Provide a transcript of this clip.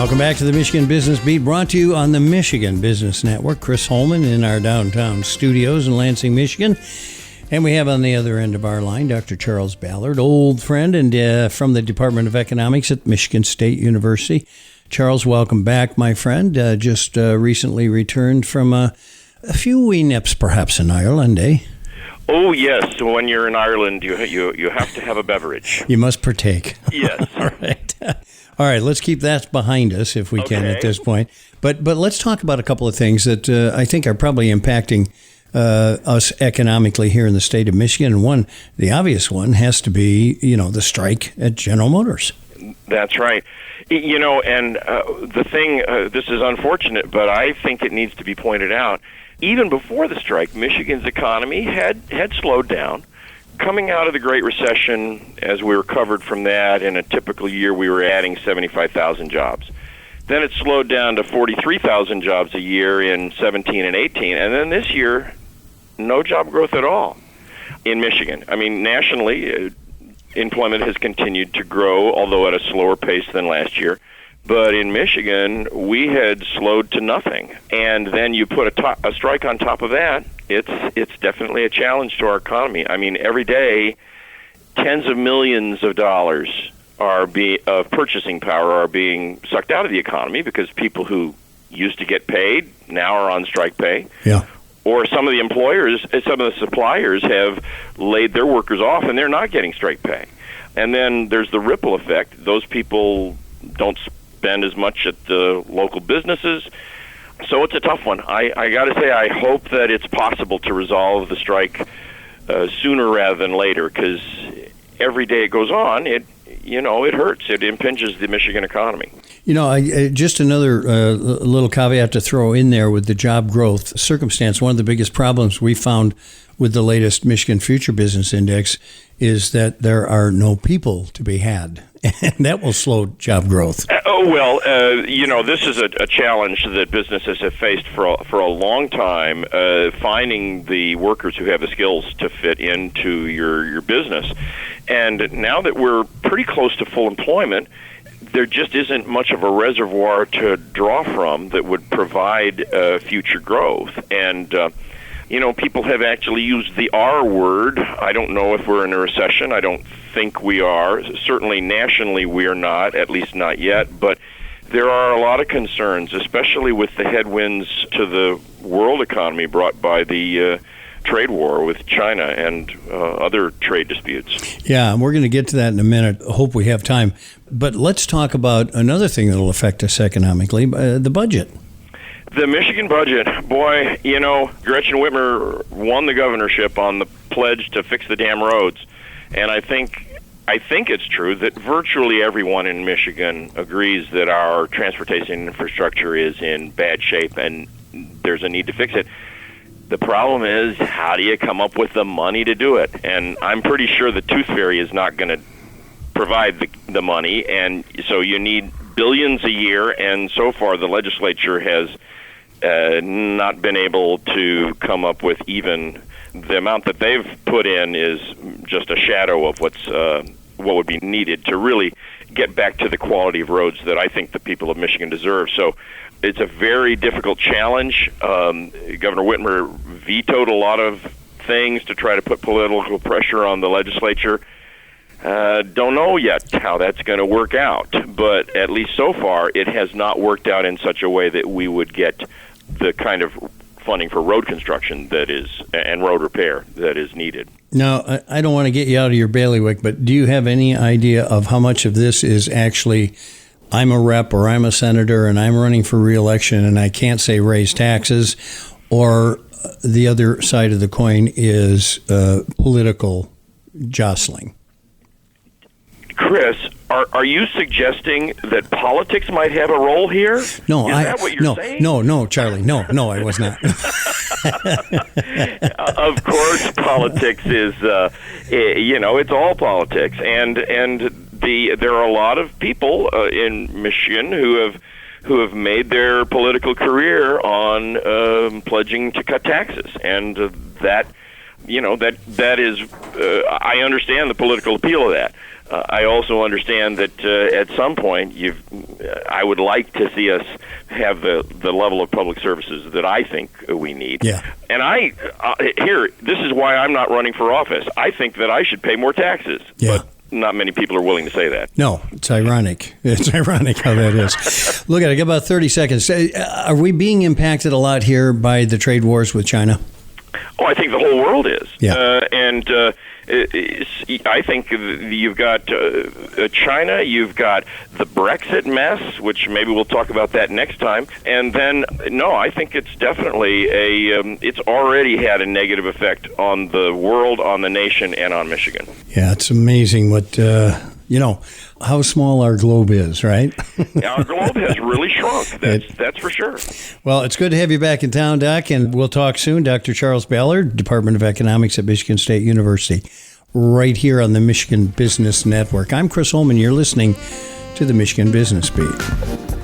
Welcome back to the Michigan Business Beat, brought to you on the Michigan Business Network. Chris Holman in our downtown studios in Lansing, Michigan. And we have on the other end of our line Dr. Charles Ballard, old friend and from the Department of Economics at Michigan State University. Charles, welcome back, my friend. Just recently returned from a few wee nips, perhaps, in Ireland, eh? Oh, yes. When you're in Ireland, you have to have a beverage. You must partake. Yes. All right. All right, let's keep that behind us if we can at this point. But let's talk about a couple of things that I think are probably impacting us economically here in the state of Michigan. And one, the obvious one, has to be, the strike at General Motors. That's right. And the thing, this is unfortunate, but I think it needs to be pointed out, even before the strike, Michigan's economy had slowed down. Coming out of the Great Recession, as we recovered from that, in a typical year we were adding 75,000 jobs. Then it slowed down to 43,000 jobs a year in 17 and 18. And then this year, no job growth at all in Michigan. I mean, nationally, employment has continued to grow, although at a slower pace than last year. But in Michigan, we had slowed to nothing. And then you put a strike on top of that, it's definitely a challenge to our economy. I mean, every day, tens of millions of dollars of purchasing power are being sucked out of the economy because people who used to get paid now are on strike pay. Yeah. Or some of the employers, some of the suppliers have laid their workers off and they're not getting strike pay. And then there's the ripple effect. Those people don't spend as much at the local businesses. So it's a tough one. I got to say, I hope that it's possible to resolve the strike sooner rather than later, because every day it goes on, it hurts. It impinges the Michigan economy. Just another little caveat to throw in there with the job growth circumstance. One of the biggest problems we found with the latest Michigan Future Business Index is that there are no people to be had, and that will slow job growth. This is a challenge that businesses have faced for a long time, finding the workers who have the skills to fit into your business. And now that we're pretty close to full employment, there just isn't much of a reservoir to draw from that would provide future growth. And people have actually used the R word. I don't know if we're in a recession. I don't think we are. Certainly nationally we are not, at least not yet. But there are a lot of concerns, especially with the headwinds to the world economy brought by the trade war with China and other trade disputes. Yeah, and we're going to get to that in a minute. I hope we have time. But let's talk about another thing that will affect us economically, the budget. The Michigan budget, boy, Gretchen Whitmer won the governorship on the pledge to fix the damn roads. And I think it's true that virtually everyone in Michigan agrees that our transportation infrastructure is in bad shape and there's a need to fix it. The problem is, how do you come up with the money to do it? And I'm pretty sure the Tooth Fairy is not going to provide the money, and so you need billions a year, and so far the legislature has not been able to come up with even the amount that they've put in is just a shadow of what would be needed to really get back to the quality of roads that I think the people of Michigan deserve. So it's a very difficult challenge. Governor Whitmer vetoed a lot of things to try to put political pressure on the legislature. Don't know yet how that's going to work out, but at least so far it has not worked out in such a way that we would get the kind of funding for road construction and road repair that is needed. Now, I don't want to get you out of your bailiwick, but do you have any idea of how much of this is actually, I'm a rep or I'm a senator and I'm running for re-election and I can't say raise taxes, or the other side of the coin is political jostling? Chris, are you suggesting that politics might have a role here? No, Is that what you're saying? No, Charlie, no, I was not. Of course, politics is, it's all politics, and there are a lot of people in Michigan who have made their political career on pledging to cut taxes, and that is, I understand the political appeal of that. I also understand that at some point, I would like to see us have the level of public services that I think we need. Yeah. And this is why I'm not running for office. I think that I should pay more taxes. Yeah. But not many people are willing to say that. No, it's ironic. It's ironic how that is. Look, I got about 30 seconds. Are we being impacted a lot here by the trade wars with China? Oh, I think the whole world is. Yeah. I think you've got China, you've got the Brexit mess, which maybe we'll talk about that next time. And then, no, I think it's definitely it's already had a negative effect on the world, on the nation, and on Michigan. Yeah, it's amazing what, how small our globe is, right? Our globe has really shrunk. That's for sure. Well, it's good to have you back in town, Doc, and we'll talk soon. Dr. Charles Ballard, Department of Economics at Michigan State University, right here on the Michigan Business Network. I'm Chris Holman. You're listening to the Michigan Business Beat.